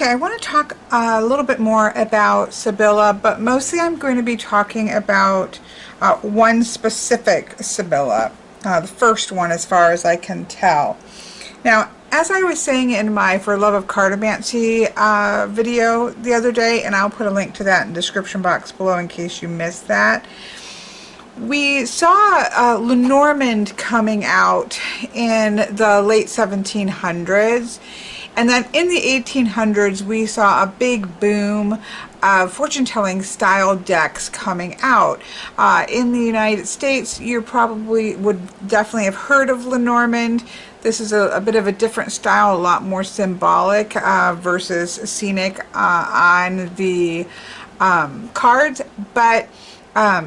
Okay, I want to talk a little bit more about Sibilla, but mostly I'm going to be talking about one specific Sibilla, the first one as far as I can tell. Now, as I was saying in my For Love of Cartomancy video the other day, and I'll put a link to that in the description box below in case you missed that, we saw Lenormand coming out in the late 1700s, and then in the 1800s we saw a big boom of fortune-telling style decks coming out. In the United States, you probably would definitely have heard of Lenormand. This is a bit of a different style, a lot more symbolic versus scenic on the cards, but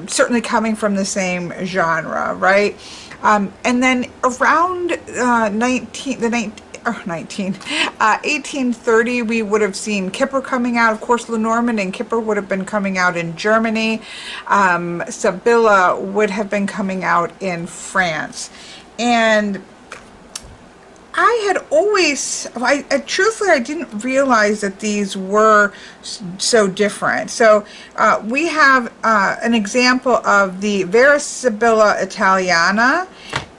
certainly coming from the same genre, right? And then around 1830, we would have seen Kipper coming out. Of course, Lenormand and Kipper would have been coming out in Germany. Sybilla would have been coming out in France. And I had always, truthfully, I didn't realize that these were so different. So we have an example of the Vera Sibilla Italiana,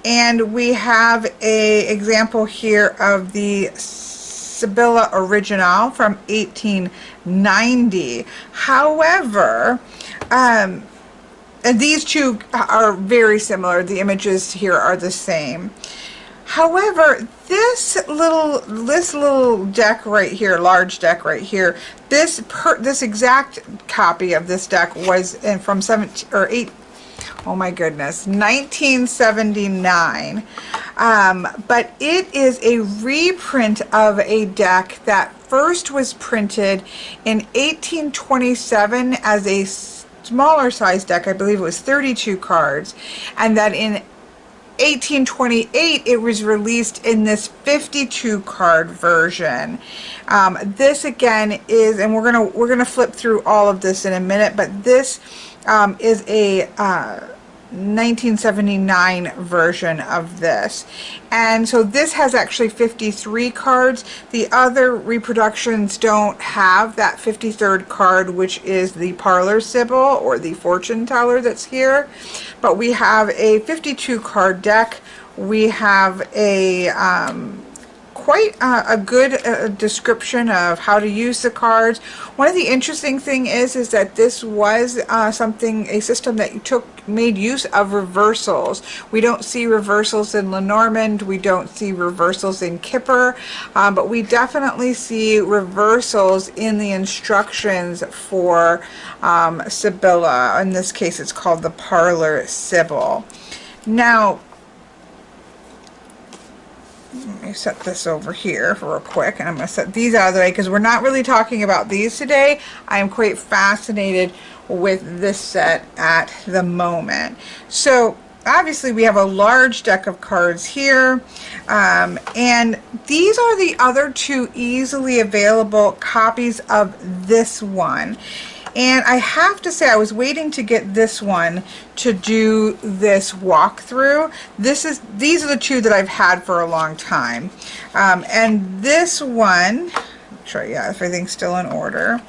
and we have an example here of the Sibilla Original from 1890. However, and these two are very similar. The images here are the same. However, this little deck right here, large deck right here, this exact copy of this deck was from 1979. But it is a reprint of a deck that first was printed in 1827 as a smaller size deck. I believe it was 32 cards, and that in 1828 it was released in this 52 card version. This again is, and we're gonna flip through all of this in a minute, but this is a 1979 version of this, and so this has actually 53 cards. The other reproductions don't have that 53rd card, which is the Parlour Sibyl, or the fortune teller that's here, but we have a 52 card deck. We have a quite a good description of how to use the cards. One of the interesting thing is that this was a system that made use of reversals. We don't see reversals in Lenormand, we don't see reversals in Kipper, but we definitely see reversals in the instructions for Sibilla. In this case, it's called the Parlour Sibyl. Now, let me set this over here real quick, and I'm going to set these out of the way because we're not really talking about these today. I am quite fascinated with this set at the moment. So obviously we have a large deck of cards here, and these are the other two easily available copies of this one. And I have to say, I was waiting to get this one to do this walkthrough. These are the two that I've had for a long time. And this one, make sure, yeah, everything's still in order.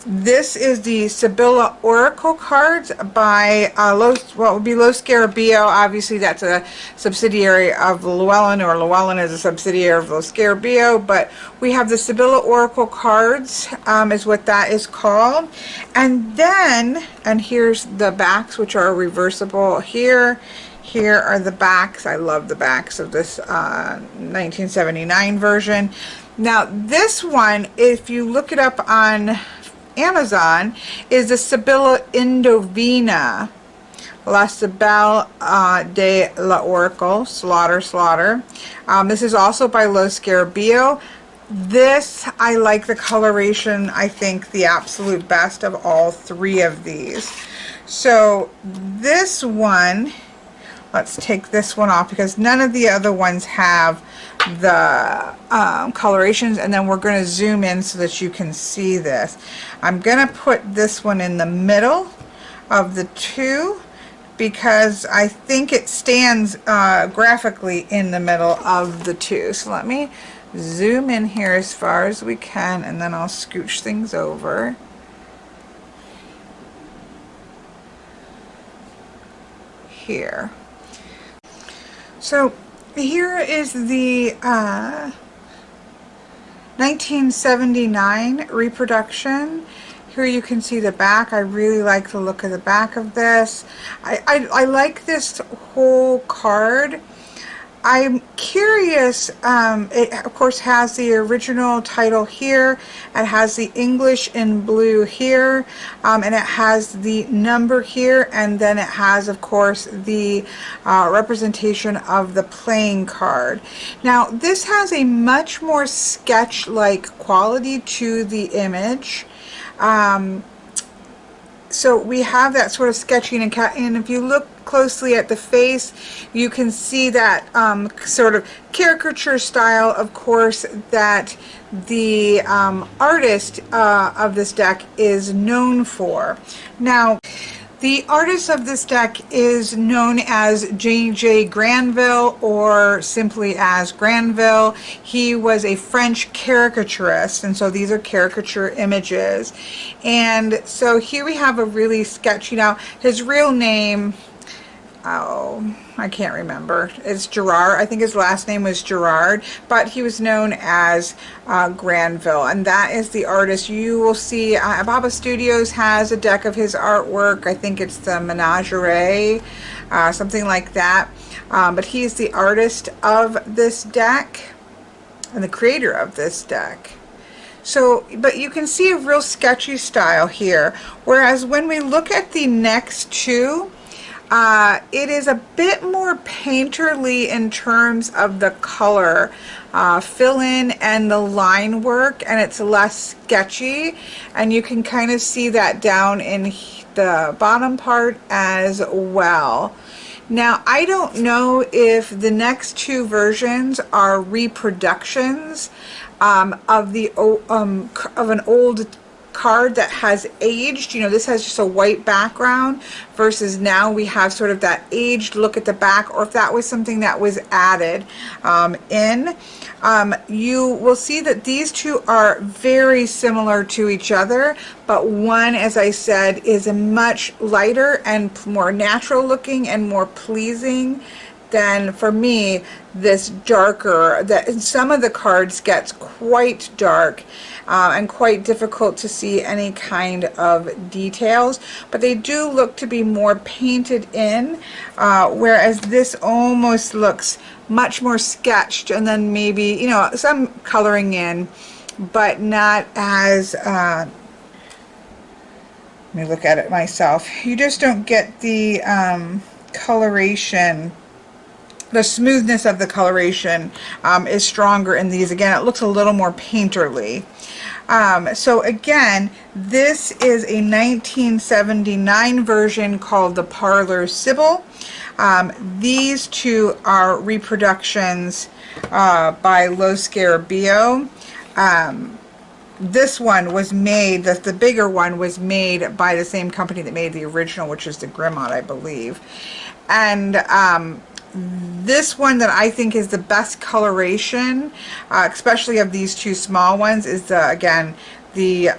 This is the Sibilla Oracle cards by what would be Lo Scarabeo. Obviously, that's a subsidiary of Llewellyn, or Llewellyn is a subsidiary of Lo Scarabeo. But we have the Sibilla Oracle cards, is what that is called. And then, and here's the backs, which are reversible here. Here are the backs. I love the backs of this 1979 version. Now, this one, if you look it up on Amazon, is the Sibilla Indovina Sibilla de la Oracle, Slaughter. This is also by Lo Scarabeo. This, I like the coloration, I think the absolute best of all three of these. So this one, let's take this one off because none of the other ones have the colorations, and then we're going to zoom in so that you can see this. I'm going to put this one in the middle of the two, because I think it stands graphically in the middle of the two. So let me zoom in here as far as we can, and then I'll scooch things over. Here. So here is the 1979 reproduction. Here you can see the back. I really like the look of the back of this. I like this whole card. I'm curious, it of course has the original title here, it has the English in blue here, and it has the number here, and then it has of course the representation of the playing card. Now this has a much more sketch-like quality to the image. So we have that sort of sketching, and if you look closely at the face, you can see that sort of caricature style, of course, that the artist of this deck is known for. Now, the artist of this deck is known as J.J. Granville, or simply as Granville. He was a French caricaturist, and so these are caricature images. And so here we have a really sketchy, now his real name, oh, I can't remember. It's Gerard. I think his last name was Gerard, but he was known as Granville, and that is the artist. You will see Baba Studios has a deck of his artwork. I think it's the Menagerie, something like that. But he is the artist of this deck and the creator of this deck. So, but you can see a real sketchy style here, whereas when we look at the next two, it is a bit more painterly in terms of the color fill-in and the line work, and it's less sketchy, and you can kind of see that down in the bottom part as well. Now, I don't know if the next two versions are reproductions of an old card that has aged. You know, this has just a white background versus now we have sort of that aged look at the back, or if that was something that was added in. You will see that these two are very similar to each other, but one, as I said, is a much lighter and more natural looking and more pleasing than, for me, this darker, that in some of the cards gets quite dark and quite difficult to see any kind of details, but they do look to be more painted in, whereas this almost looks much more sketched, and then maybe, you know, some coloring in, but not as let me look at it myself. You just don't get the coloration. The smoothness of the coloration is stronger in these. Again, it looks a little more painterly. So again, this is a 1979 version called the Parlour Sibyl. These two are reproductions by Lo Scarabeo. This one was made, the bigger one was made by the same company that made the original, which is the Grimaud, I believe. And this one that I think is the best coloration, especially of these two small ones, is again the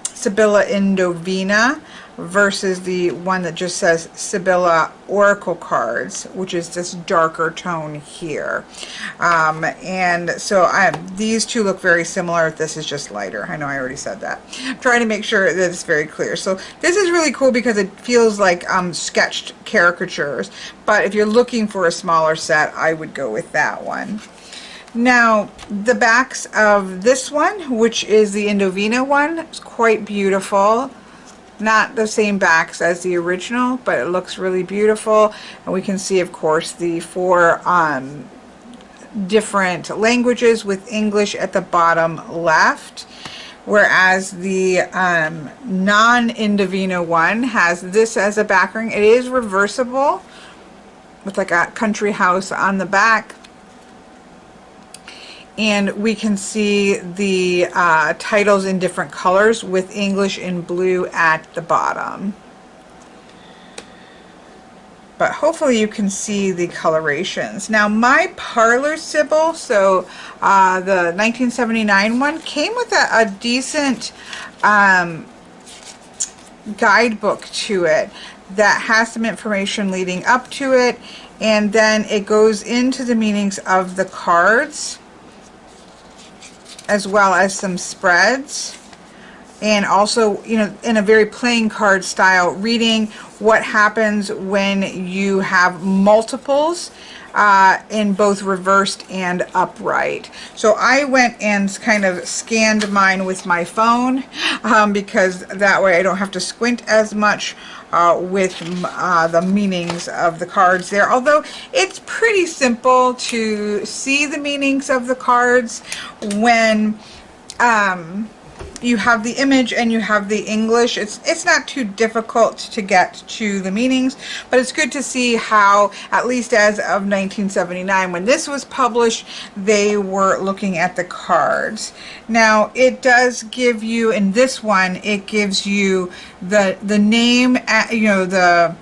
Sibilla Indovina versus the one that just says Sibilla Oracle cards, which is this darker tone here. And so these two look very similar. This is just lighter. I know I already said that. I'm trying to make sure that it's very clear. So this is really cool because it feels like sketched caricatures, but if you're looking for a smaller set, I would go with that one. Now, the backs of this one, which is the Indovina one, is quite beautiful. Not the same backs as the original, but it looks really beautiful. And we can see, of course, the four different languages with English at the bottom left. Whereas the non-Indovina one has this as a background. It is reversible with like a country house on the back. And we can see the titles in different colors with English in blue at the bottom. but hopefully you can see the colorations. Now my Parlour Sibyl, so the 1979 one, came with a decent guidebook to it that has some information leading up to it, and then it goes into the meanings of the cards as well as some spreads, and also, you know, in a very playing card style, reading what happens when you have multiples in both reversed and upright. So I went and kind of scanned mine with my phone because that way I don't have to squint as much with the meanings of the cards there. Although it's pretty simple to see the meanings of the cards when you have the image and you have the English. It's not too difficult to get to the meanings, but it's good to see how, at least as of 1979, when this was published, they were looking at the cards. Now it does give you, in this one, it gives you the name, you know, the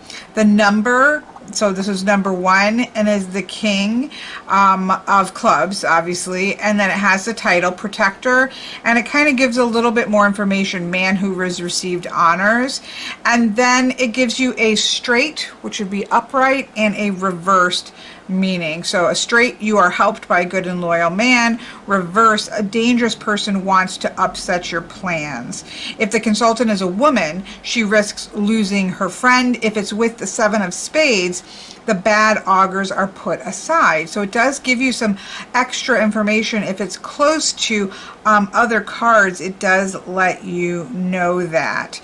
number. So this is number 1, and is the king of clubs, obviously, and then it has the title, protector, and it kind of gives a little bit more information, man who has received honors, and then it gives you a straight, which would be upright, and a reversed meaning. So a straight, you are helped by a good and loyal man. Reverse, a dangerous person wants to upset your plans. If the consultant is a woman, she risks losing her friend. If it's with the 7 of spades, the bad augurs are put aside. So it does give you some extra information. If it's close to other cards, it does let you know that.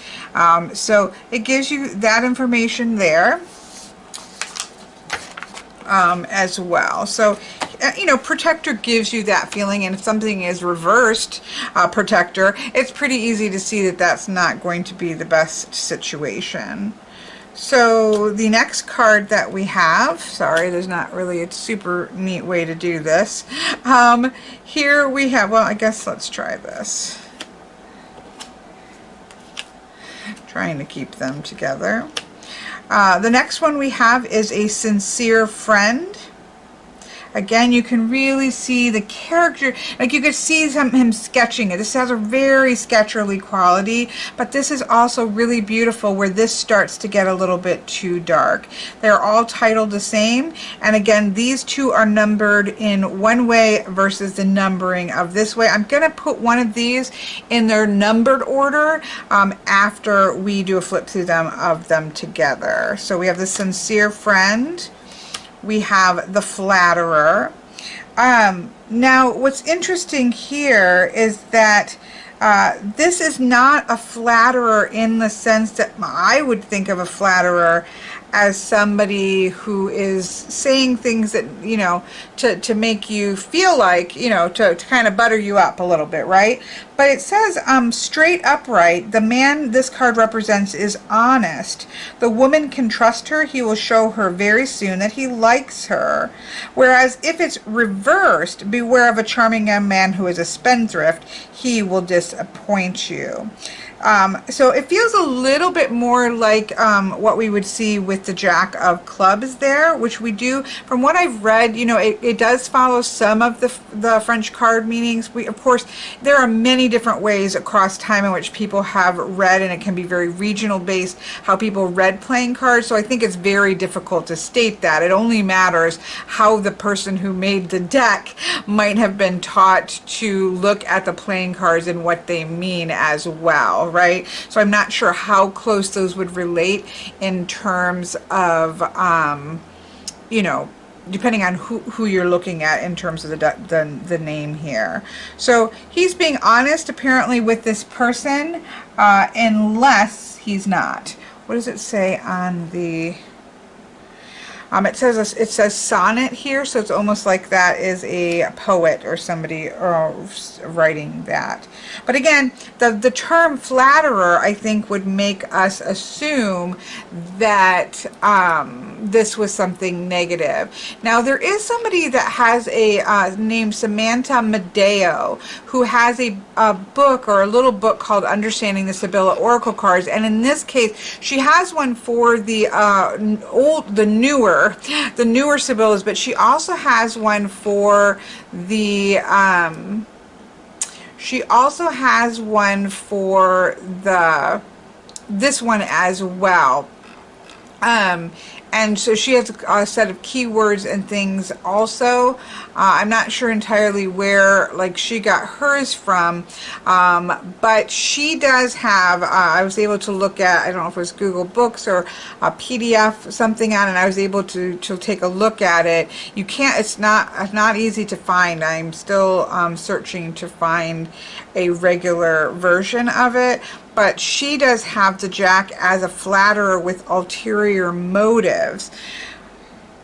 So it gives you that information there. As well. So, you know, protector gives you that feeling, and if something is reversed, protector, it's pretty easy to see that that's not going to be the best situation. So the next card that we have, sorry, there's not really a super neat way to do this. Here we have, well, I guess let's try this. Trying to keep them together. The next one we have is a sincere friend. Again, you can really see the character, like you could see him sketching it. This has a very sketcherly quality, but this is also really beautiful where this starts to get a little bit too dark. They're all titled the same, and again, these two are numbered in one way versus the numbering of this way. I'm going to put one of these in their numbered order after we do a flip through of them together. So we have the sincere friend. We have the flatterer. Now what's interesting here is that this is not a flatterer in the sense that I would think of a flatterer as somebody who is saying things that, you know, to make you feel like, you know, to kind of butter you up a little bit, right? But it says straight upright. The man this card represents is honest. The woman can trust her. He will show her very soon that he likes her. Whereas if it's reversed, beware of a charming young man who is a spendthrift. He will disappoint you. So it feels a little bit more like what we would see with the Jack of Clubs there, which we do, from what I've read, you know, it does follow some of the French card meanings. Of course, there are many different ways across time in which people have read, and it can be very regional based how people read playing cards, so I think it's very difficult to state that. It only matters how the person who made the deck might have been taught to look at the playing cards and what they mean as well, right? So I'm not sure how close those would relate in terms of, you know, depending on who you're looking at in terms of the name here. So he's being honest apparently with this person, unless he's not. What does it say on the... It says sonnet here, so it's almost like that is a poet or somebody writing that. But again, the term flatterer, I think, would make us assume that this was something negative. Now, there is somebody that has a named Samantha Madeo, who has a book, or a little book, called Understanding the Sibilla Oracle Cards, and in this case, she has one for the newer Sibyllas, but she also has one for the this one as well. And so she has a set of keywords and things also. I'm not sure entirely where, like, she got hers from, but she does have, I was able to look at, I don't know if it was Google Books or a PDF, something on it, and I was able to take a look at it. You can't, it's not easy to find. I'm still searching to find a regular version of it. But she does have the Jack as a flatterer with ulterior motives.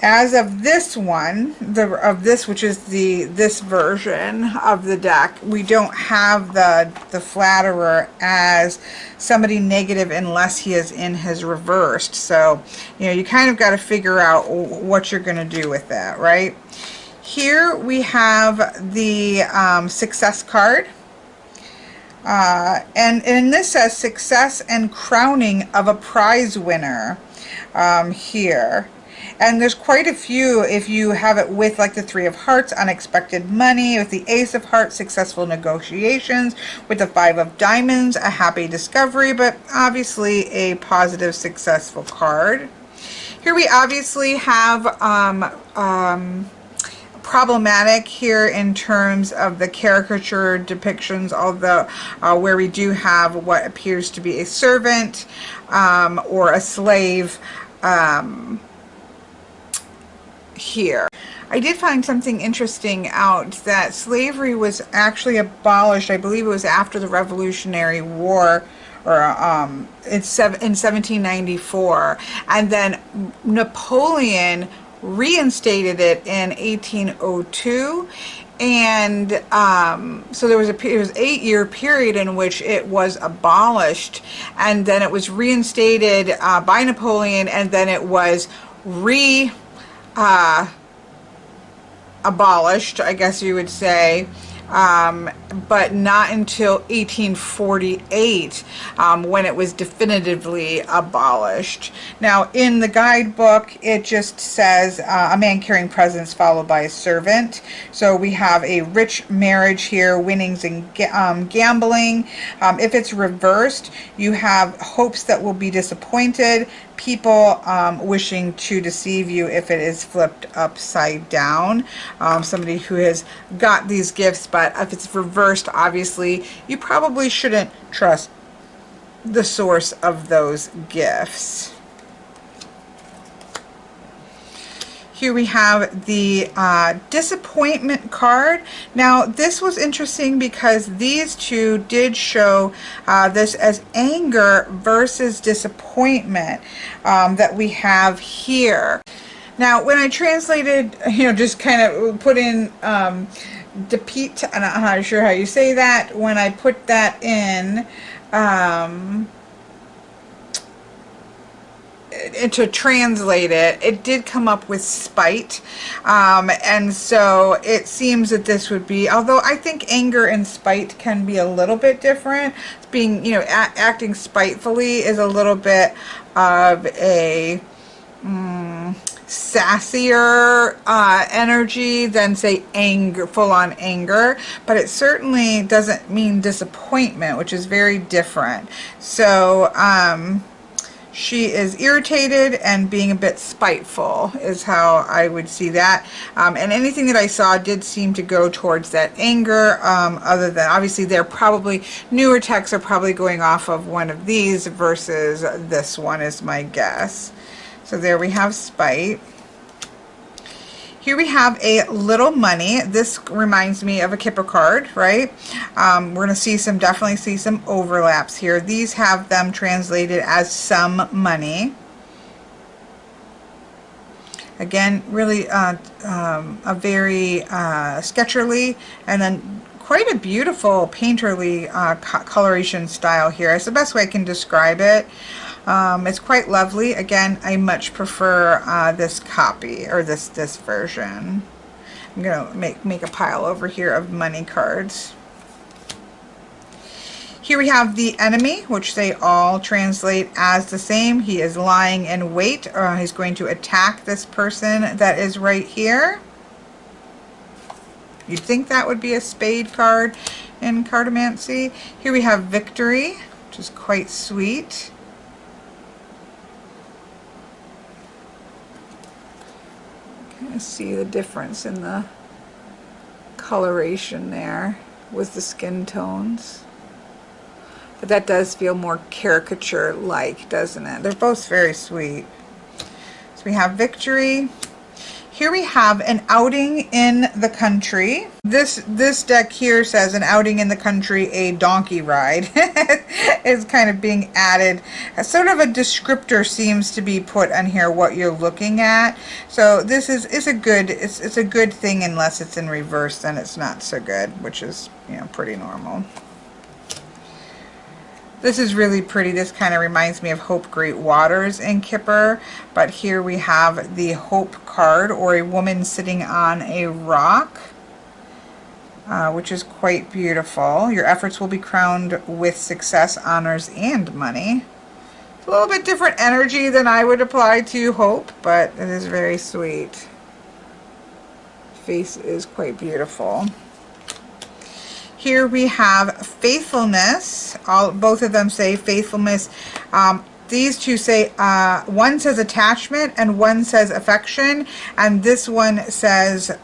As of this one, which is this version of the deck, we don't have the flatterer as somebody negative unless he is in his reversed. So, you kind of got to figure out what you're going to do with that, right? Here we have the success card. And this says success and crowning of a prize winner here. And there's quite a few if you have it with, like, the Three of Hearts, unexpected money, with the Ace of Hearts, successful negotiations, with the Five of Diamonds, a happy discovery, but obviously a positive, successful card. Here we obviously have problematic here in terms of the caricature depictions, although where we do have what appears to be a servant or a slave here. I did find something interesting out, that slavery was actually abolished, I believe it was after the Revolutionary War, or in 1794, and then Napoleon reinstated it in 1802, and so there was it was 8-year period in which it was abolished, and then it was reinstated by Napoleon, and then it was abolished, I guess you would say, but not until 1848 when it was definitively abolished. Now, in the guidebook, it just says a man carrying presents followed by a servant. So we have a rich marriage here, winnings in gambling. If it's reversed, you have hopes that will be disappointed, people wishing to deceive you if it is flipped upside down. Somebody who has got these gifts, but if it's reversed, obviously you probably shouldn't trust the source of those gifts. Here we have the disappointment card. Now, this was interesting because these two did show this as anger versus disappointment that we have here. Now, when I translated, just kind of put in depict, I'm not sure how you say that, when I put that in, to translate it, it did come up with spite, and so it seems that this would be, although I think anger and spite can be a little bit different. Being, acting spitefully is a little bit of a sassier energy than, say, anger, full-on anger, but it certainly doesn't mean disappointment, which is very different. So she is irritated and being a bit spiteful is how I would see that. And anything that I saw did seem to go towards that anger, other than, obviously, they're probably, newer texts are probably going off of one of these versus this one is my guess. So there we have spite. Here we have a little money. This reminds me of a Kipper card, right? We're going to definitely see some overlaps here. These have them translated as some money. Again, really a very sketcherly and then quite a beautiful painterly coloration style here. It's the best way I can describe it. It's quite lovely. Again, I much prefer this copy, or this version. I'm gonna make a pile over here of money cards. Here we have the enemy, which they all translate as the same. He is lying in wait, or he's going to attack this person that is right here. You'd think that would be a spade card in Cartomancy. Here we have victory, which is quite sweet. Kind of see the difference in the coloration there with the skin tones. But that does feel more caricature-like, doesn't it? They're both very sweet. So we have victory. Here we have an outing in the country. This deck here says an outing in the country, a donkey ride. Is kind of being added. Sort of a descriptor seems to be put on here what you're looking at. So this is a good, it's a good thing unless it's in reverse, then it's not so good, which is, you know, pretty normal. This is really pretty. This kind of reminds me of Hope Great Waters in Kipper, but here we have the Hope card, or a woman sitting on a rock, which is quite beautiful. Your efforts will be crowned with success, honors, and money. It's a little bit different energy than I would apply to Hope, but it is very sweet. Face is quite beautiful. Here we have faithfulness. Both of them say faithfulness. These two say, one says attachment and one says affection, and this one says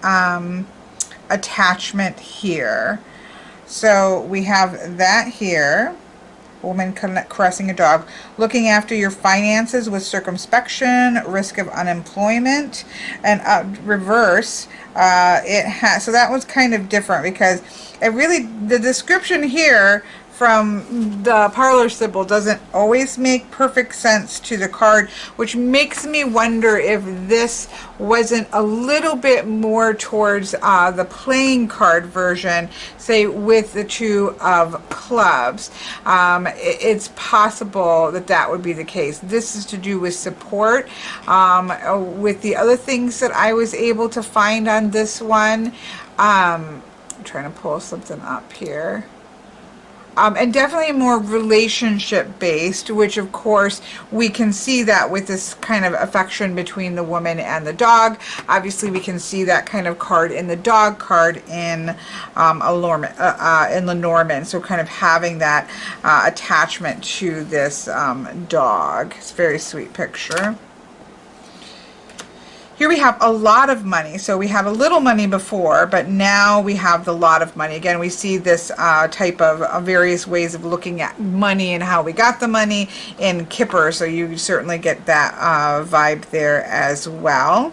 attachment here. So we have that here. Woman caressing a dog. Looking after your finances with circumspection, risk of unemployment, and reverse. It has, so that was kind of different because it really, the description here from the Parlour Sibyl doesn't always make perfect sense to the card, which makes me wonder if this wasn't a little bit more towards the playing card version, say with the two of clubs. It's possible that that would be the case. This is to do with support. With the other things that I was able to find on this one, I'm trying to pull something up here. And definitely more relationship based, which of course we can see that with this kind of affection between the woman and the dog. Obviously we can see that kind of card in the dog card in Lenormand. So kind of having that attachment to this dog. It's a very sweet picture. Here we have a lot of money. So we have a little money before, but now we have the lot of money. Again, we see this type of various ways of looking at money and how we got the money in Kipper. So you certainly get that vibe there as well.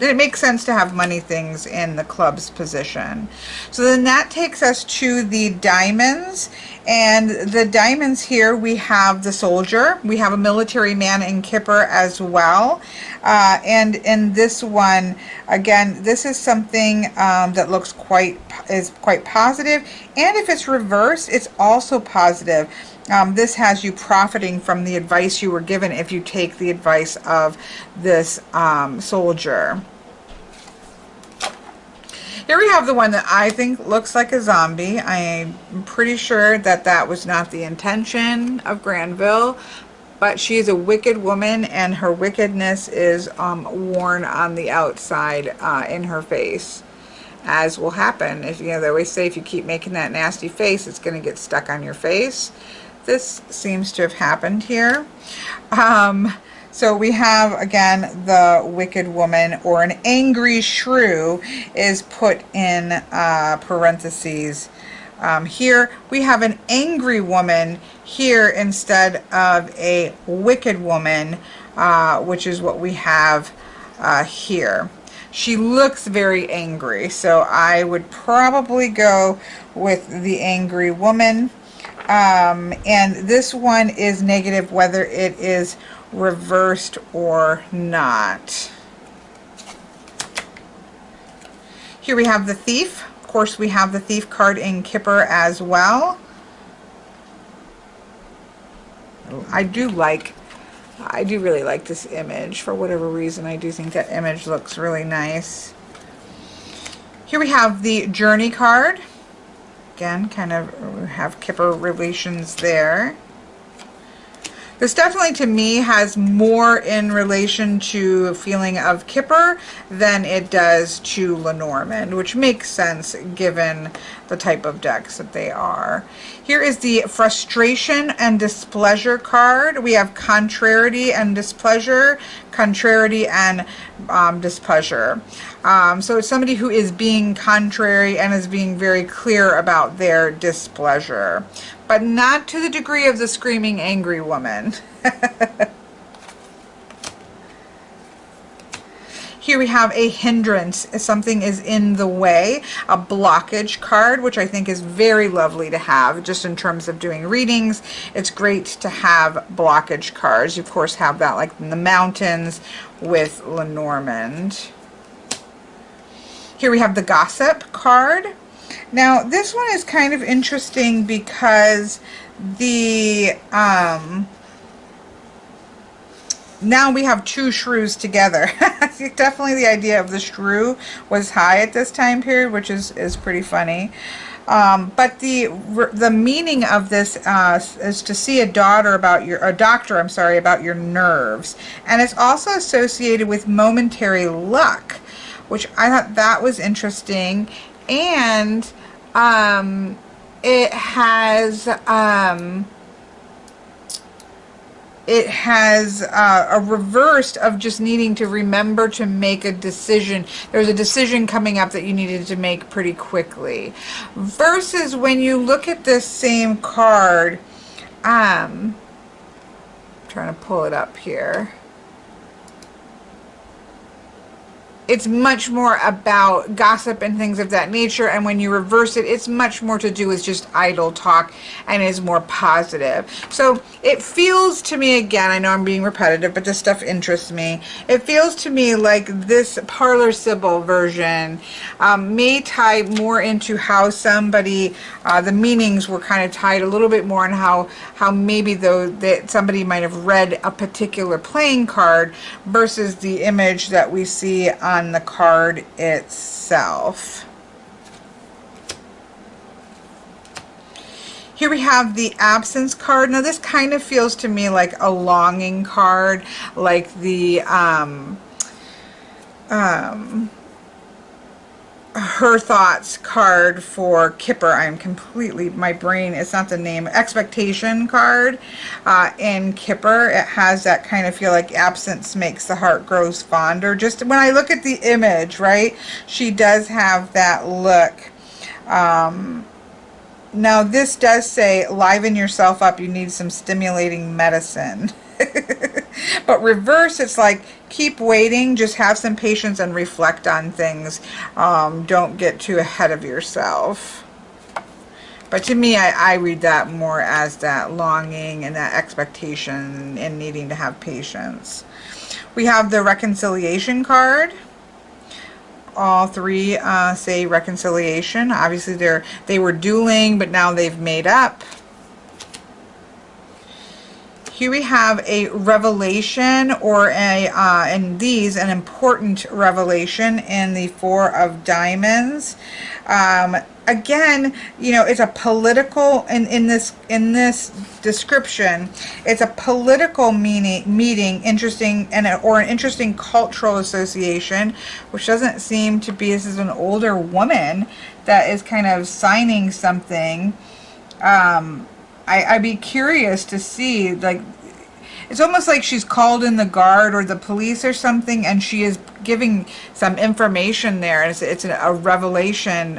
And it makes sense to have money things in the club's position. So then that takes us to the diamonds. And the diamonds here, we have the soldier. We have a military man in Kipper as well. And in this one, again, this is something that looks quite positive. And if it's reversed, it's also positive. This has you profiting from the advice you were given if you take the advice of this soldier. Here we have the one that I think looks like a zombie. I'm pretty sure that that was not the intention of Granville, but she is a wicked woman and her wickedness is worn on the outside in her face, as will happen. If, you know, they always say if you keep making that nasty face, it's going to get stuck on your face. This seems to have happened here. So we have, again, the wicked woman, or an angry shrew is put in parentheses. Here we have an angry woman here instead of a wicked woman, which is what we have here. She looks very angry, so I would probably go with the angry woman. And this one is negative whether it is reversed or not. Here we have the Thief. Of course, we have the Thief card in Kipper as well. I do really like this image. For whatever reason, I do think that image looks really nice. Here we have the Journey card. Again, kind of have Kipper relations there. This definitely, to me, has more in relation to a feeling of Kipper than it does to Lenormand, which makes sense given the type of decks that they are. Here is the Frustration and Displeasure card. We have Contrariety and Displeasure, Contrariety and Displeasure. So it's somebody who is being contrary and is being very clear about their displeasure, but not to the degree of the Screaming Angry Woman. Here we have a hindrance. Something is in the way. A blockage card, which I think is very lovely to have just in terms of doing readings. It's great to have blockage cards. You, of course, have that like in the mountains with Lenormand. Here we have the Gossip card. Now, this one is kind of interesting because the now we have two shrews together. Definitely the idea of the shrew was high at this time period, which is pretty funny. But the meaning of this is to see a doctor about your nerves, and it's also associated with momentary luck, which I thought that was interesting. And it has a reverse of just needing to remember to make a decision. There's a decision coming up that you needed to make pretty quickly. Versus when you look at this same card, I'm trying to pull it up here. It's much more about gossip and things of that nature, and when you reverse it, it's much more to do with just idle talk and is more positive. So it feels to me, again, I know I'm being repetitive, but this stuff interests me. It feels to me like this Parlour Sibyl version may tie more into how somebody, the meanings were kind of tied a little bit more on how maybe that somebody might have read a particular playing card versus the image that we see on the card itself. Here we have the Absence card. Now this kind of feels to me like a longing card, like the Her Thoughts card for Kipper. I'm completely, my brain, it's not the name, Expectation card in Kipper. It has that kind of feel like absence makes the heart grows fonder. Just when I look at the image, right, she does have that look. Now this does say, liven yourself up, you need some stimulating medicine. But reverse, it's like, keep waiting, just have some patience and reflect on things. Don't get too ahead of yourself. But to me, I read that more as that longing and that expectation and needing to have patience. We have the Reconciliation card. All three say reconciliation. Obviously they were dueling, but now they've made up. Here we have a revelation, or in these, an important revelation in the Four of Diamonds. Again, you know, it's a political, in this description, it's a political meeting, interesting, or an interesting cultural association, which doesn't seem to be. This is an older woman that is kind of signing something. I'd be curious to see, like, it's almost like she's called in the guard or the police or something, and she is giving some information there. It's a revelation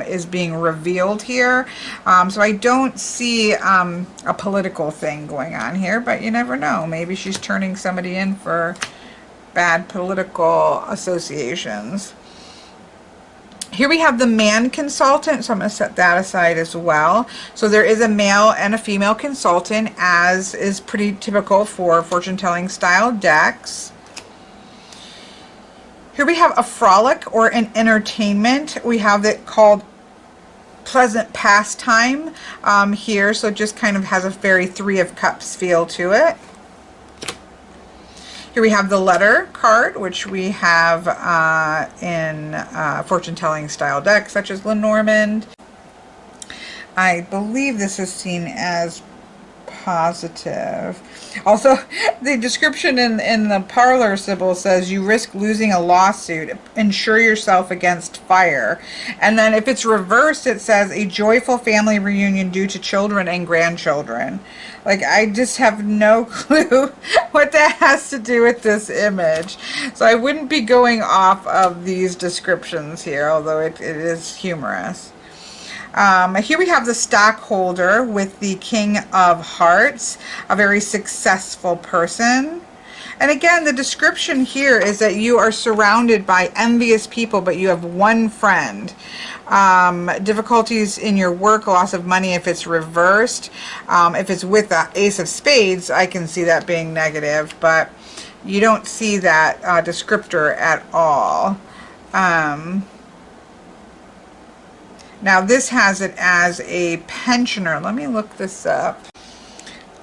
is being revealed here. So I don't see a political thing going on here, but you never know. Maybe she's turning somebody in for bad political associations. Here we have the man consultant, so I'm going to set that aside as well. So there is a male and a female consultant, as is pretty typical for fortune-telling style decks. Here we have a frolic or an entertainment. We have it called pleasant pastime here, so it just kind of has a very Three of Cups feel to it. Here we have the letter card, which we have in fortune-telling style decks, such as Lenormand. I believe this is seen as positive. Also, the description in the Parlour Sibyl says, you risk losing a lawsuit, insure yourself against fire. And then if it's reversed, it says a joyful family reunion due to children and grandchildren. Like, I just have no clue what that has to do with this image. So I wouldn't be going off of these descriptions here, although it is humorous. Here we have the stockholder with the King of Hearts, a very successful person. And again, the description here is that you are surrounded by envious people, but you have one friend. Difficulties in your work, loss of money if it's reversed. If it's with the Ace of Spades, I can see that being negative, but you don't see that descriptor at all. Now this has it as a pensioner. Let me look this up.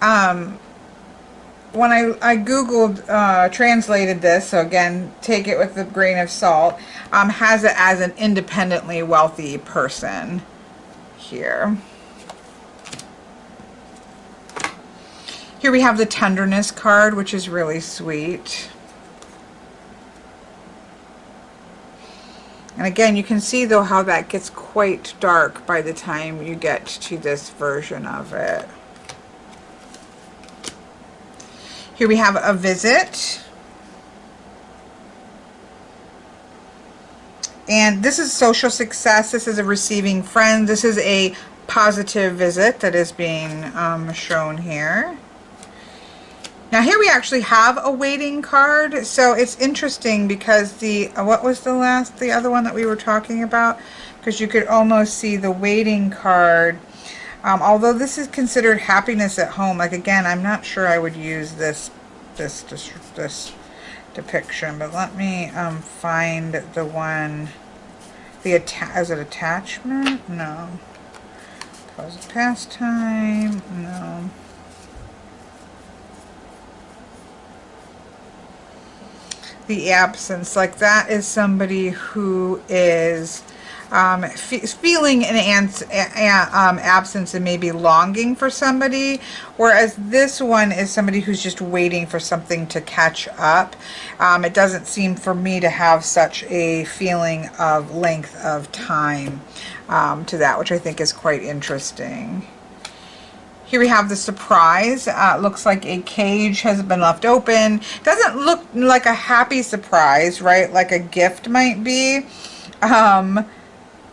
When I Googled, translated this, so again, take it with a grain of salt, has it as an independently wealthy person here. Here we have the tenderness card, which is really sweet. And again, you can see though how that gets quite dark by the time you get to this version of it. Here we have a visit. And this is social success. This is a receiving friend. This is a positive visit that is being shown here. Now here we actually have a waiting card, so it's interesting because the, what was the other one that we were talking about? Because you could almost see the waiting card. Although this is considered happiness at home, like again, I'm not sure I would use this depiction, but let me find the one, is it attachment? No. Pause pastime? No. The absence, like that is somebody who is feeling an absence and maybe longing for somebody, whereas this one is somebody who's just waiting for something to catch up. It doesn't seem for me to have such a feeling of length of time to that, which I think is quite interesting. Here we have the surprise. Looks like a cage has been left open. Doesn't look like a happy surprise, right? Like a gift might be.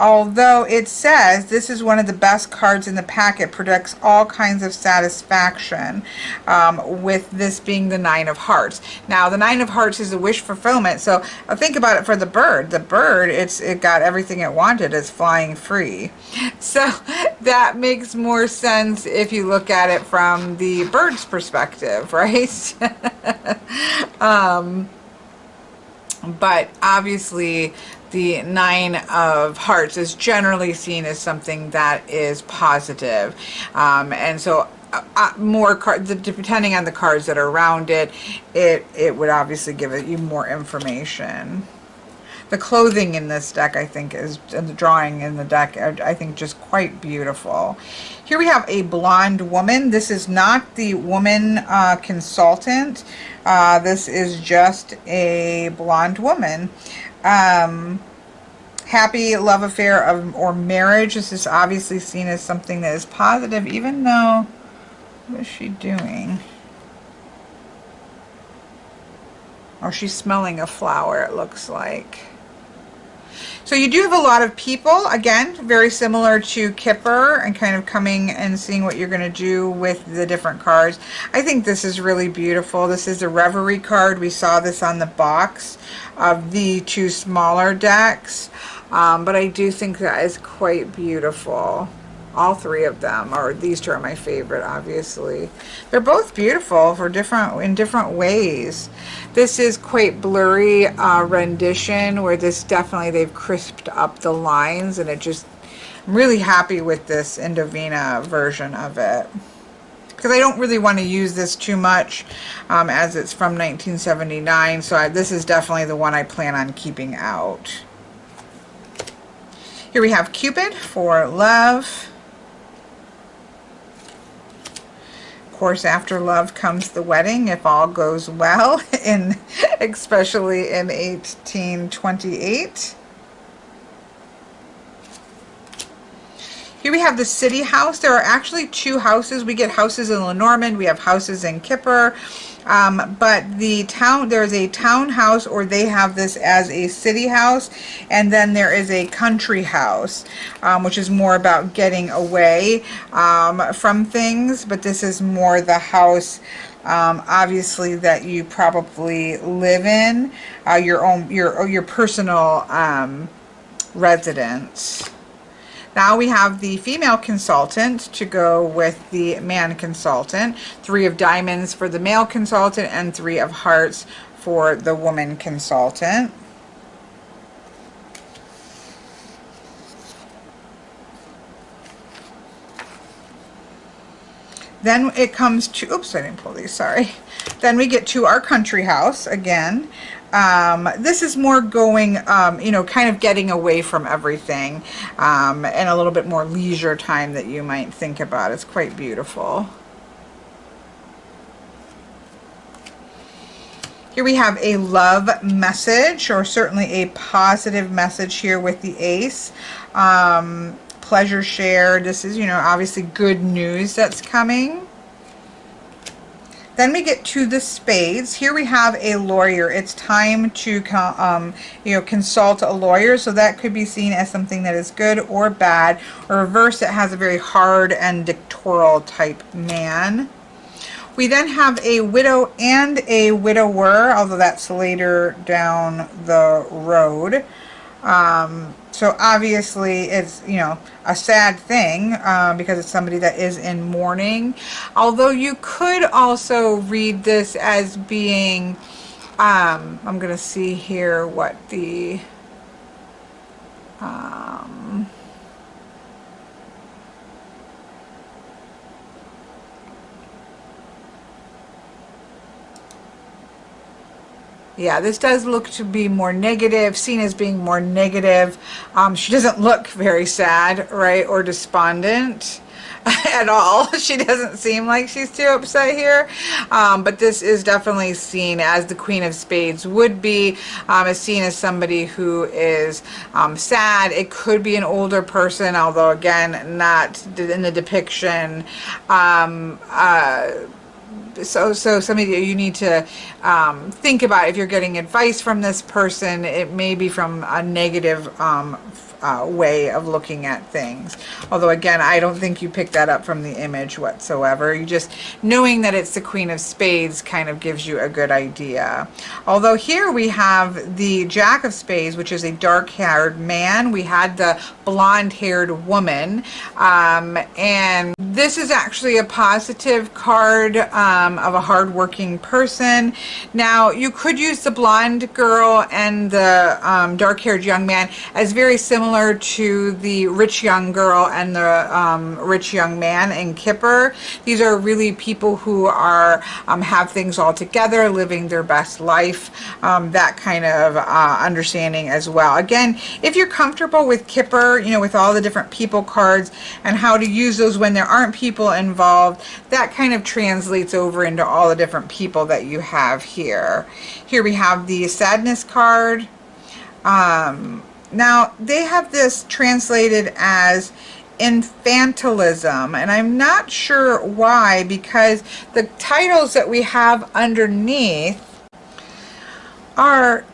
Although it says this is one of the best cards in the packet, predicts all kinds of satisfaction, with this being the Nine of Hearts. Now the Nine of Hearts is a wish fulfillment, so think about it for the bird. The bird, it got everything it wanted. It's flying free. So that makes more sense if you look at it from the bird's perspective, right? But obviously the Nine of Hearts is generally seen as something that is positive. And so more cards, depending on the cards that are around it, it would obviously give you more information. The clothing in this deck, I think, is, and the drawing in the deck, I think, just quite beautiful. Here we have a blonde woman. This is not the woman consultant. This is just a blonde woman. Happy love affair or marriage. This is obviously seen as something that is positive, even though, what is she doing? Oh, she's smelling a flower, it looks like. So you do have a lot of people, again, very similar to Kipper, and kind of coming and seeing what you're going to do with the different cards. I think this is really beautiful. This is the Reverie card. We saw this on the box of the two smaller decks. but I do think that is quite beautiful. All three of them, or these two are my favorite, obviously. They're both beautiful for in different ways. This is quite blurry rendition, where this definitely, they've crisped up the lines, and I'm really happy with this Indovina version of it. Because I don't really want to use this too much, as it's from 1979, so this is definitely the one I plan on keeping out. Here we have Cupid for love. Of course, after love comes the wedding, if all goes well, especially in 1828. Here we have the city house. There are actually two houses. We get houses in Lenormand, we have houses in Kipper, but there's a townhouse, or they have this as a city house, and then there is a country house, which is more about getting away from things, but this is more the house, obviously, that you probably live in, your personal residence. Now we have the female consultant to go with the man consultant. 3 of diamonds for the male consultant and 3 of hearts for the woman consultant. Then it comes to, oops, I didn't pull these, sorry. Then we get to our country house again. This is more going, kind of getting away from everything, and a little bit more leisure time that you might think about. It's quite beautiful. Here we have a love message, or certainly a positive message here with the ace. Pleasure shared. This is, obviously good news that's coming. Then we get to the spades. Here we have a lawyer. It's time to consult a lawyer, so that could be seen as something that is good or bad. Or reverse, it has a very hard and dictatorial type man. We then have a widow and a widower, although that's later down the road. So obviously it's, a sad thing, because it's somebody that is in mourning. Although you could also read this as being, I'm going to see here what the, yeah, this does look to be more negative, seen as being more negative. She doesn't look very sad, right, or despondent at all. She doesn't seem like she's too upset here. But this is definitely seen as the Queen of Spades would be, is seen as somebody who is sad. It could be an older person, although again, not in the depiction. So some of you need to think about, if you're getting advice from this person, it may be from a negative way of looking at things. Although again, I don't think you pick that up from the image whatsoever. You just, knowing that it's the Queen of Spades kind of gives you a good idea. Although here we have the Jack of Spades, which is a dark-haired man. We had the blonde-haired woman, and this is actually a positive card of a hard-working person. Now, you could use the blonde girl and the dark-haired young man as very similar to the rich young girl and the rich young man in Kipper. These are really people who are have things all together, living their best life, that kind of understanding as well. Again, if you're comfortable with Kipper, with all the different people cards and how to use those when there aren't people involved, that kind of translates over into all the different people that you have here. Here we have the sadness card. Now, they have this translated as infantilism, and I'm not sure why, because the titles that we have underneath are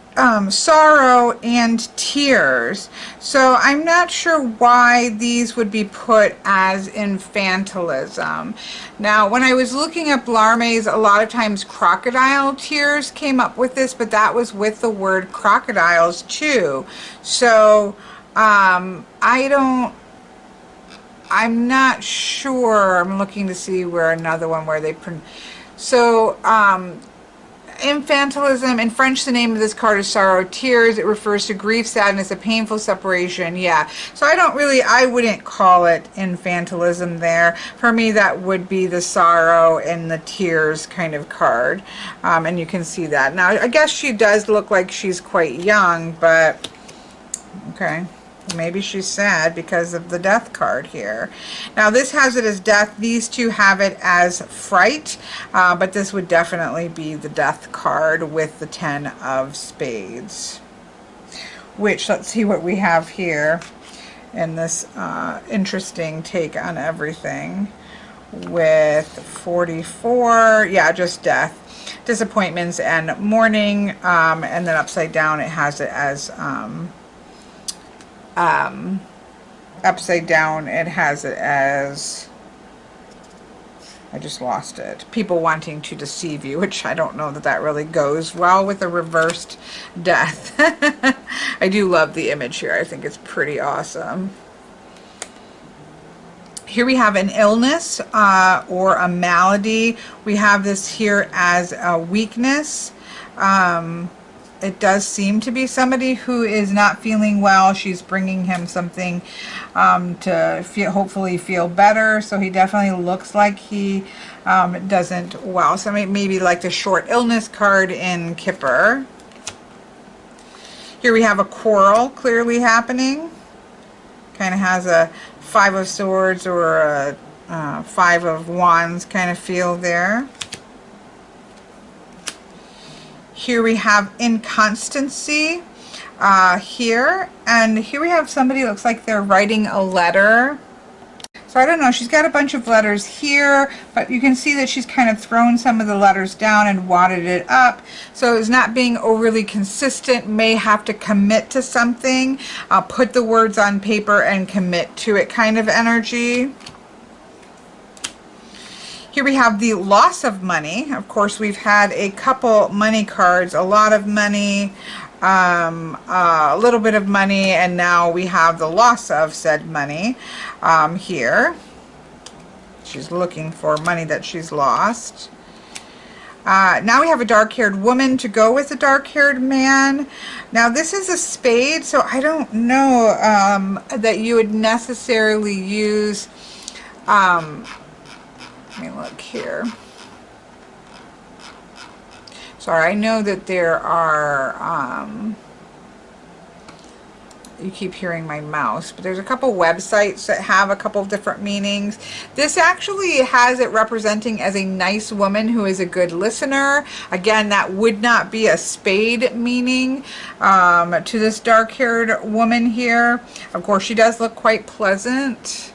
sorrow and tears. So I'm not sure why these would be put as infantilism. Now, when I was looking up Larmés, a lot of times crocodile tears came up with this, but that was with the word crocodiles too. So I'm not sure. I'm looking to see where another one where they print. So, infantilism, in French, the name of this card is Sorrow Tears. It refers to grief, sadness, a painful separation. Yeah. So I wouldn't call it infantilism there. For me, that would be the sorrow and the tears kind of card. And you can see that. Now, I guess she does look like she's quite young, but okay. Maybe she's sad because of the death card here. Now this has it as death. These two have it as fright, but this would definitely be the death card with the 10 of spades. Which, let's see what we have here in this interesting take on everything. With 44, yeah, just death, disappointments and mourning, and then upside down it has it as upside down it has it as, I just lost it, people wanting to deceive you, which I don't know that that really goes well with a reversed death. I do love the image here. I think it's pretty awesome. Here we have an illness or a malady. We have this here as a weakness. It does seem to be somebody who is not feeling well. She's bringing him something to hopefully feel better. So he definitely looks like he doesn't well. So maybe like the short illness card in Kipper. Here we have a quarrel clearly happening. Kind of has a 5 of Swords or a 5 of Wands kind of feel there. Here we have inconstancy here, and here we have somebody who looks like they're writing a letter. So I don't know, she's got a bunch of letters here, but you can see that she's kind of thrown some of the letters down and wadded it up. So it's not being overly consistent, may have to commit to something, put the words on paper and commit to it kind of energy. Here we have the loss of money. Of course, we've had a couple money cards, a lot of money, a little bit of money, and now we have the loss of said money here. She's looking for money that she's lost. Now we have a dark-haired woman to go with a dark-haired man. Now this is a spade, so I don't know that you would necessarily use... let me look here. Sorry, I know that there are, you keep hearing my mouse, but there's a couple websites that have a couple of different meanings. This actually has it representing as a nice woman who is a good listener. Again, that would not be a spade meaning to this dark-haired woman here. Of course, she does look quite pleasant.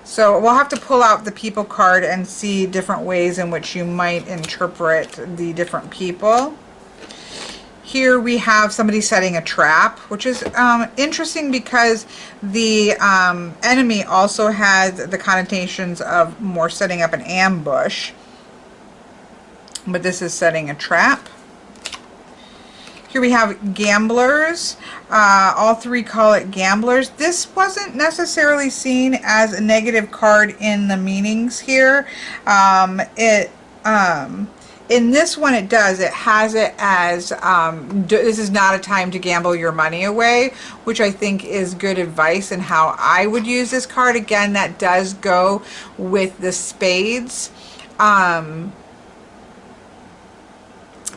So we'll have to pull out the people card and see different ways in which you might interpret the different people. Here we have somebody setting a trap, which is interesting because the enemy also has the connotations of more setting up an ambush. But this is setting a trap. Here we have gamblers. All three call it gamblers. This wasn't necessarily seen as a negative card in the meanings here. In this one it does. It has it as this is not a time to gamble your money away, which I think is good advice and how I would use this card. Again, that does go with the spades.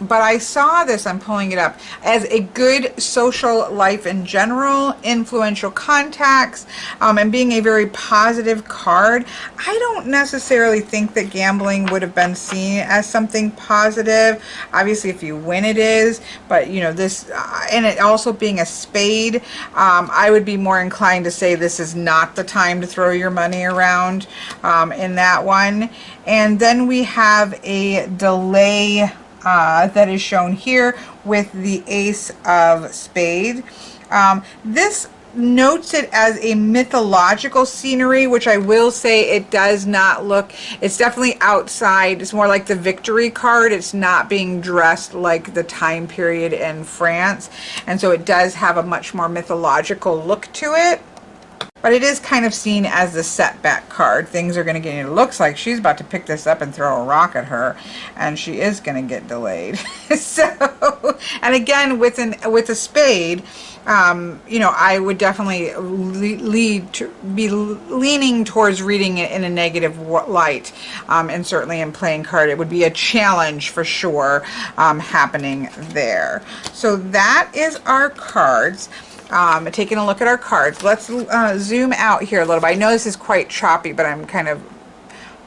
But I saw this, I'm pulling it up, as a good social life in general, influential contacts, and being a very positive card. I don't necessarily think that gambling would have been seen as something positive. Obviously, if you win, it is. But, you know, this, and it also being a spade, I would be more inclined to say this is not the time to throw your money around in that one. And then we have a delay that is shown here with the Ace of Spade. This notes it as a mythological scenery, which I will say it does not look, it's definitely outside. It's more like the victory card. It's not being dressed like the time period in France. And so it does have a much more mythological look to it. But it is kind of seen as the setback card. Things are going to get, it looks like she's about to pick this up and throw a rock at her, and she is going to get delayed. So, and again, with a spade, you know, I would definitely be leaning towards reading it in a negative light, and certainly in playing card, it would be a challenge for sure happening there. So that is our cards. Taking a look at our cards. Let's zoom out here a little bit. I know this is quite choppy, but I'm kind of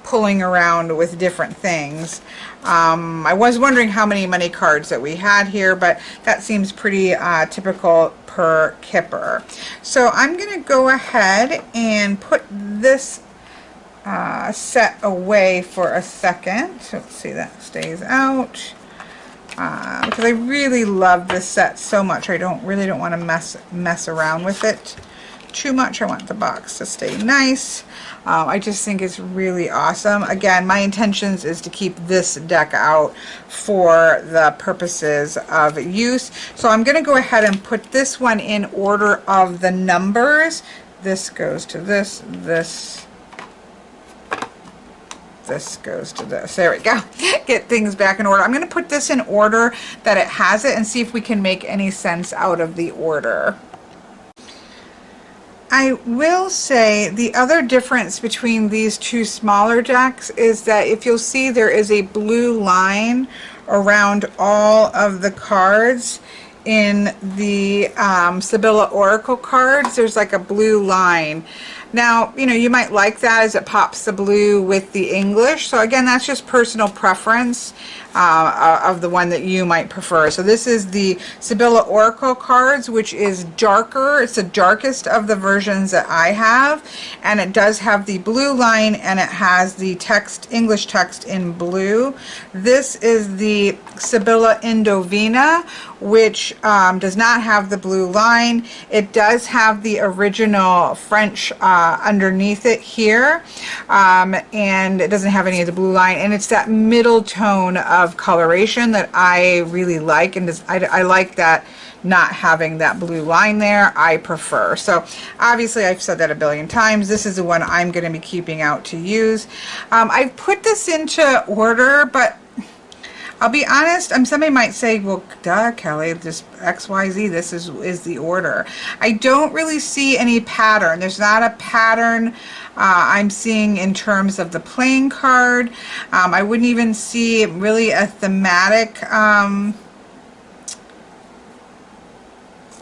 pulling around with different things. I was wondering how many money cards that we had here, but that seems pretty typical per Kipper. So I'm going to go ahead and put this set away for a second. So let's see, that stays out. Because I really love this set so much. I really don't want to mess around with it too much. I want the box to stay nice. I just think it's really awesome. Again, my intentions is to keep this deck out for the purposes of use. So I'm going to go ahead and put this one in order of the numbers. This goes to this, this goes to this. There we go. Get things back in order. I'm going to put this in order that it has it and see if we can make any sense out of the order. I will say the other difference between these two smaller decks is that if you'll see, there is a blue line around all of the cards. In the Sibilla Oracle cards, there's like a blue line. Now, you know, you might like that as it pops the blue with the English. So again, that's just personal preference of the one that you might prefer. So this is the Sibilla Oracle cards, which is darker. It's the darkest of the versions that I have. And it does have the blue line and it has the text, English text in blue. This is the Sibilla Indovina, which does not have the blue line. It does have the original French underneath it here, and it doesn't have any of the blue line, and it's that middle tone of coloration that I really like, and I like that not having that blue line there. I prefer. So obviously I've said that a billion times. This is the one I'm going to be keeping out to use. I've put this into order, but I'll be honest, somebody might say, well, duh, Kelly, just XYZ, this is the order. I don't really see any pattern. There's not a pattern I'm seeing in terms of the playing card. I wouldn't even see really a thematic. I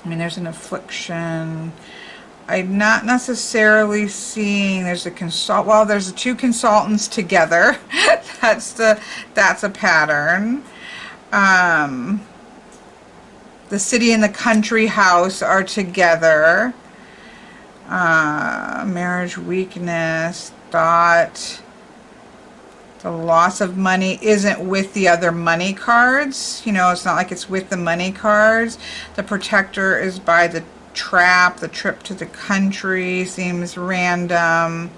mean, there's an affliction. I'm not necessarily seeing there's a well, there's the two consultants together. that's a pattern. The city and the country house are together. Marriage weakness, thought. The loss of money isn't with the other money cards. You know, it's not like it's with the money cards. The protector is by the trap. The trip to the country seems random.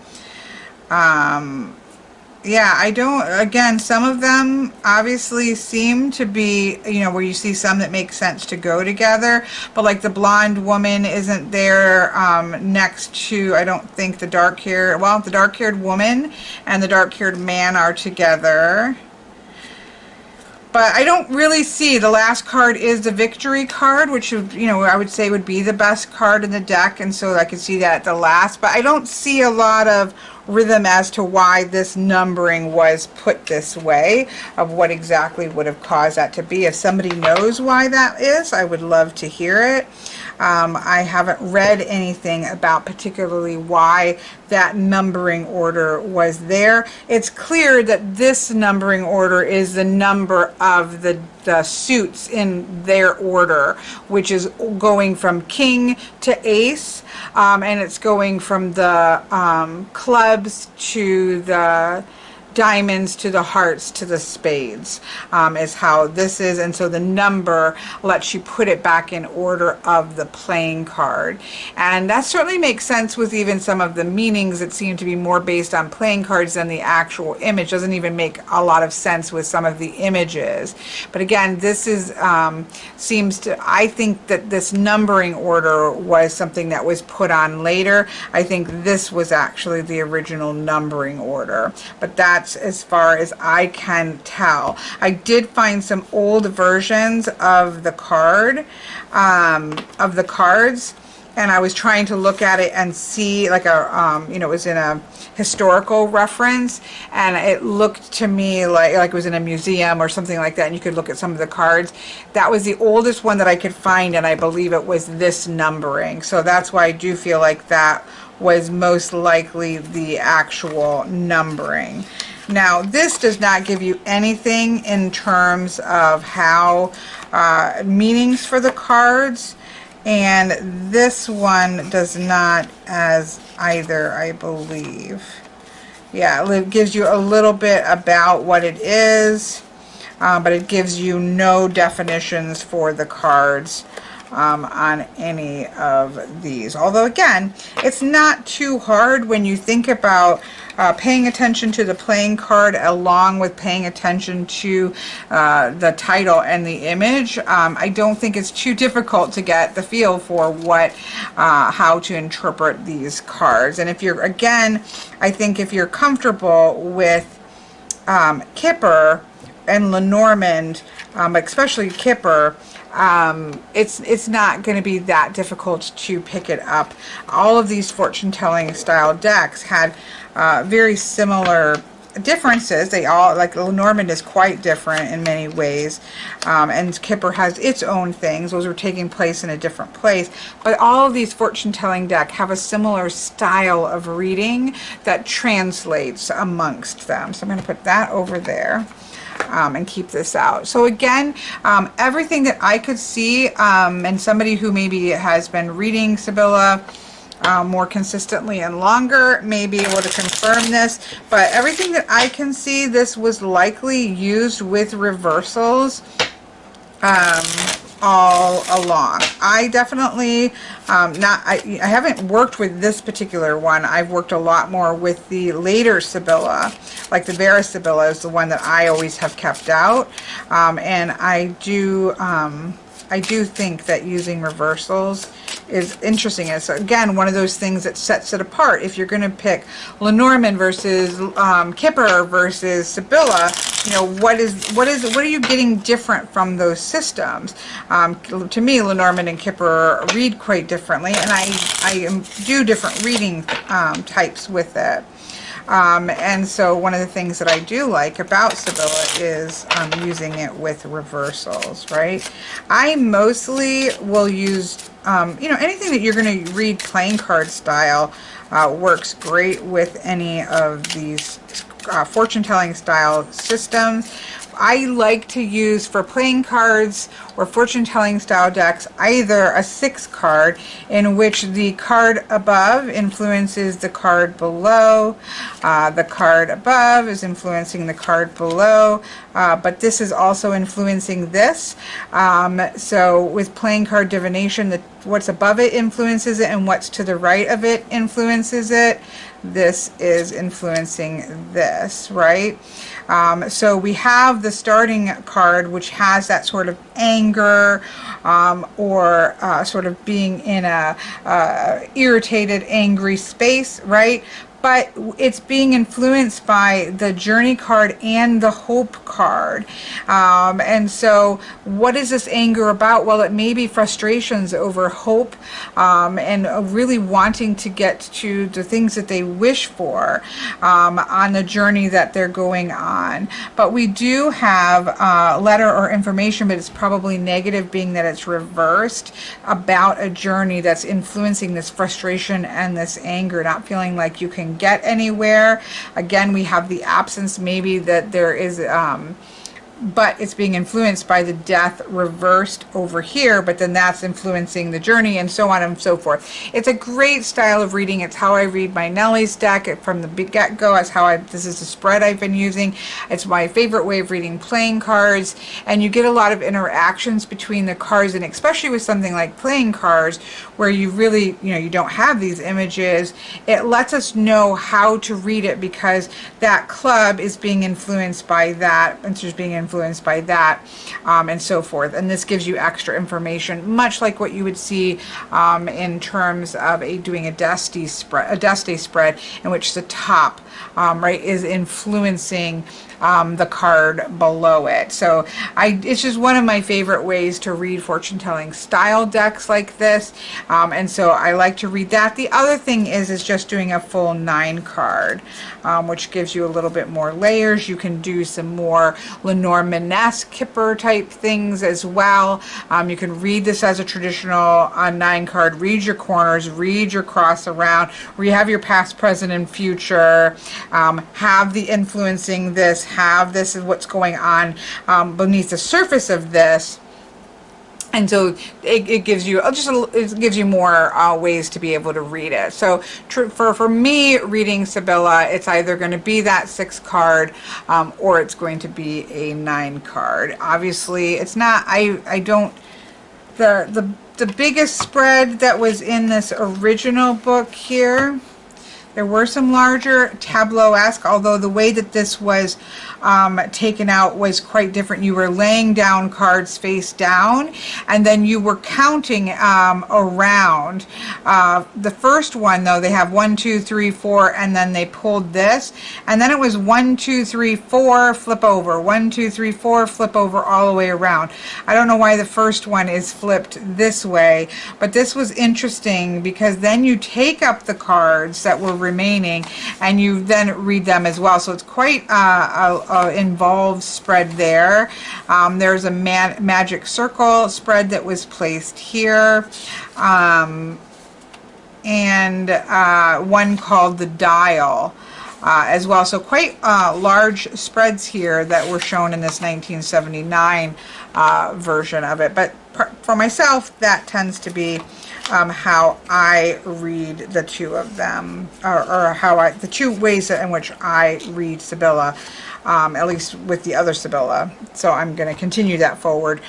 Yeah, I don't, again, some of them obviously seem to be, you know, where you see some that make sense to go together, but like the blonde woman isn't there next to, I don't think the dark-haired, well, the dark-haired woman and the dark-haired man are together. But I don't really see, the last card is the victory card, which, you know, I would say would be the best card in the deck, and so I can see that at the last. But I don't see a lot of rhythm as to why this numbering was put this way, of what exactly would have caused that to be. If somebody knows why that is, I would love to hear it. I haven't read anything about particularly why that numbering order was there. It's clear that this numbering order is the number of the suits in their order, which is going from king to ace, and it's going from the clubs to the diamonds to the hearts to the spades, is how this is. And so the number lets you put it back in order of the playing card. And that certainly makes sense with even some of the meanings that seem to be more based on playing cards than the actual image. Doesn't even make a lot of sense with some of the images. But again, this is seems to, I think that this numbering order was something that was put on later. I think this was actually the original numbering order, but that's as far as I can tell. I did find some old versions of the card, of the cards, and I was trying to look at it and see, like a, you know, it was in a historical reference, and it looked to me like it was in a museum or something like that, and you could look at some of the cards. That was the oldest one that I could find, and I believe it was this numbering. So that's why I do feel like that was most likely the actual numbering. Now, this does not give you anything in terms of how meanings for the cards, and this one does not as either, I believe. Yeah, it gives you a little bit about what it is, but it gives you no definitions for the cards on any of these. Although again, it's not too hard when you think about paying attention to the playing card along with paying attention to the title and the image. I don't think it's too difficult to get the feel for what how to interpret these cards. And if you're, again, I think if you're comfortable with Kipper and Lenormand, especially Kipper, it's not going to be that difficult to pick it up. All of these fortune-telling style decks had very similar differences. They all, like Lenormand is quite different in many ways, and Kipper has its own things. Those are taking place in a different place, but all of these fortune-telling decks have a similar style of reading that translates amongst them. So I'm going to put that over there. And keep this out. So again, everything that I could see, and somebody who maybe has been reading Sibilla more consistently and longer may be able to confirm this, but everything that I can see, this was likely used with reversals all along. I definitely I haven't worked with this particular one. I've worked a lot more with the later Sibilla, like the Vera Sibilla is the one that I always have kept out, and I do think that using reversals is interesting. It's again one of those things that sets it apart. If you're going to pick Lenormand versus Kipper versus Sibilla, you know, what are you getting different from those systems? To me, Lenormand and Kipper read quite differently, and I do different reading types with it. And so one of the things that I do like about Sibilla is using it with reversals, right? I mostly will use, you know, anything that you're going to read playing card style works great with any of these fortune-telling style systems. I like to use for playing cards or fortune-telling style decks either a 6 card in which the card above influences the card below, the card above is influencing the card below, but this is also influencing this. So with playing card divination, what's above it influences it and what's to the right of it influences it. This is influencing this, right? So we have the starting card, which has that sort of anger or sort of being in a irritated, angry space, right? But it's being influenced by the journey card and the hope card. And so what is this anger about? Well, it may be frustrations over hope and really wanting to get to the things that they wish for on the journey that they're going on. But we do have letter or information, but it's probably negative, being that it's reversed, about a journey that's influencing this frustration and this anger, not feeling like you can get anywhere. Again, we have the absence, maybe that there is but it's being influenced by the death reversed over here, but then that's influencing the journey, and so on and so forth. It's a great style of reading. It's how I read my Nellie's deck from the get-go. It's how this is the spread I've been using. It's my favorite way of reading playing cards, and you get a lot of interactions between the cards, and especially with something like playing cards, where you really, you don't have these images. It lets us know how to read it, because that club is being influenced by that, and so it's being influenced by that, and so forth. And this gives you extra information, much like what you would see in terms of doing a dusty spread, in which the top right is influencing the card below it. So it's just one of my favorite ways to read fortune telling style decks like this, and so I like to read that. The other thing is just doing a full 9 card, which gives you a little bit more layers. You can do some more Lenormand-esque Kipper type things as well. You can read this as a traditional 9 card, read your corners, read your cross around, where you have your past, present, and future, have the influencing this, have this is what's going on beneath the surface of this. And so it gives you it gives you more ways to be able to read it. So for me, reading Sibilla, it's either going to be that 6 card or it's going to be a 9 card. Obviously, it's not. I don't. The biggest spread that was in this original book here, there were some larger tableau-esque, although the way that this was taken out was quite different. You were laying down cards face down, and then you were counting around. The first one, though, they have 1, 2, 3, 4, and then they pulled this, and then it was 1, 2, 3, 4, flip over, 1, 2, 3, 4, flip over, all the way around. I don't know why the first one is flipped this way, but this was interesting, because then you take up the cards that were remaining and you then read them as well. So it's quite involved spread there. There's a magic circle spread that was placed here, and one called the dial as well. So quite large spreads here that were shown in this 1979 version of it. But for myself, that tends to be how I read the two of them, or the two ways in which I read Sibilla, at least with the other Sibilla. So I'm going to continue that forward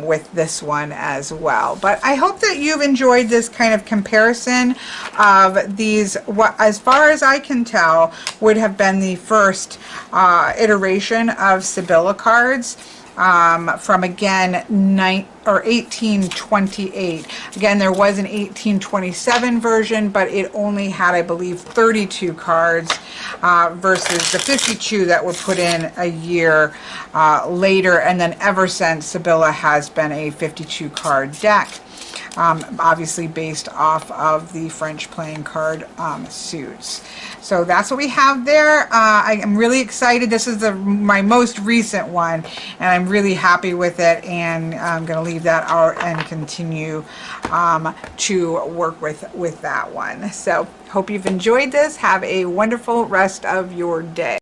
with this one as well. But I hope that you've enjoyed this kind of comparison of these, what, as far as I can tell, would have been the first iteration of Sibilla cards. From again 1828. Again, there was an 1827 version, but it only had, I believe, 32 cards versus the 52 that were put in a year later. And then ever since, Sibilla has been a 52 card deck. Obviously based off of the French playing card suits. So that's what we have there. I am really excited. This is my most recent one, and I'm really happy with it, and I'm going to leave that out and continue to work with that one. So hope you've enjoyed this. Have a wonderful rest of your day.